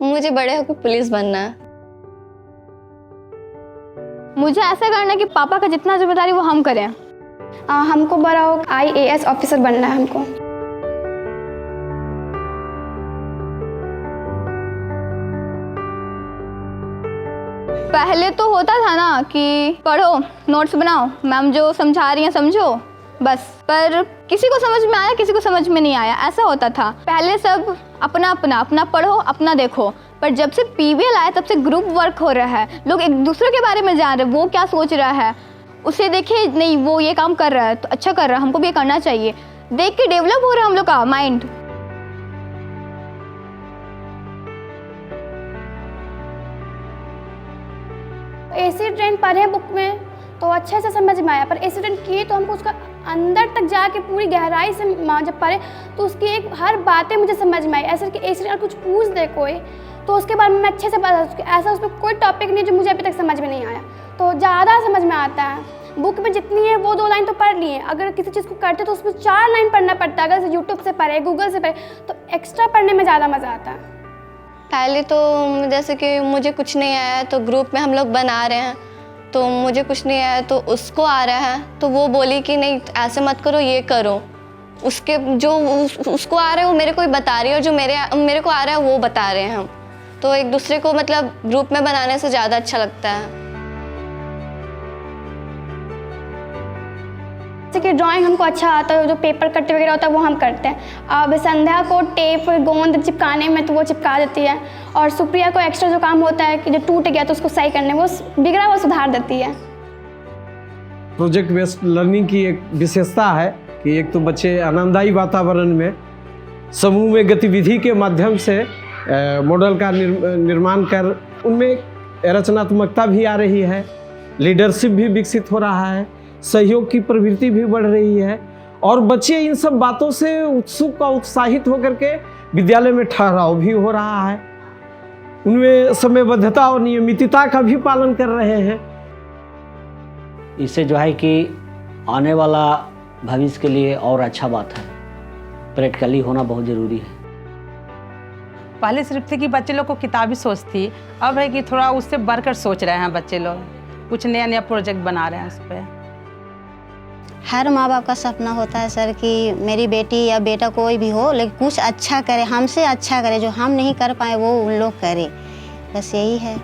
मुझे बड़े होकर पुलिस बनना है। मुझे ऐसा करना है कि पापा का जितना जिम्मेदारी वो हम करें। हमको बड़ा हो IAS ऑफिसर बनना है हमको। पहले तो होता था ना कि पढ़ो, नोट्स बनाओ, मैम जो समझा रही हैं समझो बस, पर किसी को समझ में आया किसी को समझ में नहीं आया, ऐसा होता था। पहले सब अपना पढ़ो, अपना देखो, पर जब से PVL आया तब से ग्रुप वर्क हो रहा है, लोग एक दूसरे के बारे में जान रहे, वो क्या सोच रहा है उसे देखे, नहीं वो ये काम कर रहा है तो अच्छा कर रहा है, हमको भी ये करना चाहिए, देख के डेवलप हो रहा है हम लोग का माइंड। एसिड रेन पढ़े बुक में तो अच्छे से समझ में आया, पर एसिड रेन किए तो हमको उसका अंदर तक जाके पूरी गहराई से जब पढ़े तो उसकी एक हर बातें मुझे समझ में आई। ऐसे कि एसिड रेन कुछ पूछ दे कोई तो उसके बारे में मैं अच्छे से पता, ऐसा उसमें कोई टॉपिक नहीं जो मुझे अभी तक समझ में नहीं आया, तो ज़्यादा समझ में आता है। बुक में जितनी है वो 2 लाइन तो पढ़ लिए, अगर किसी चीज़ को करते तो उसमें 4 लाइन पढ़ना पड़ता है। अगर यूट्यूब से पढ़े, गूगल से पढ़े तो एक्स्ट्रा पढ़ने में ज़्यादा मज़ा आता है। पहले तो जैसे कि मुझे कुछ नहीं आया तो ग्रुप में हम लोग बना रहे हैं, तो मुझे कुछ नहीं आया तो उसको आ रहा है तो वो बोली कि नहीं ऐसे मत करो, ये करो। उसके जो उसको आ रहा है वो मेरे को ही बता रही है, और जो मेरे को आ रहा है वो बता रहे हैं हम, तो एक दूसरे को मतलब ग्रुप में बनाने से ज़्यादा अच्छा लगता है। जैसे कि ड्राइंग हमको अच्छा आता है, जो पेपर कट वगैरह होता है वो हम करते हैं। अब संध्या को टेप गोंद चिपकाने में तो वो चिपका देती है, और सुप्रिया को एक्स्ट्रा जो काम होता है कि जो टूट गया तो उसको सही करने वो बिगड़ा वो सुधार देती है। प्रोजेक्ट बेस्ड लर्निंग की एक विशेषता है कि एक तो बच्चे आनंददायी वातावरण में समूह में गतिविधि के माध्यम से मॉडल का निर्माण कर उनमें रचनात्मकता भी आ रही है, लीडरशिप भी विकसित हो रहा है, सहयोग की प्रवृत्ति भी बढ़ रही है, और बच्चे इन सब बातों से उत्सुक और उत्साहित होकर के विद्यालय में ठहराव भी हो रहा है, उनमें समयबद्धता और नियमितता का भी पालन कर रहे हैं। इससे जो है कि आने वाला भविष्य के लिए और अच्छा बात है, प्रैक्टिकली होना बहुत ज़रूरी है। पहले सिर्फ थी कि बच्चे लोग को किताबी सोच थी, अब है कि थोड़ा उससे बढ़कर सोच रहे हैं बच्चे लोग, कुछ नया नया प्रोजेक्ट बना रहे हैं उस पर। हर माँ बाप का सपना होता है सर कि मेरी बेटी या बेटा कोई भी हो लेकिन कुछ अच्छा करे, हमसे अच्छा करे, जो हम नहीं कर पाए वो उन लोग करे, बस यही है।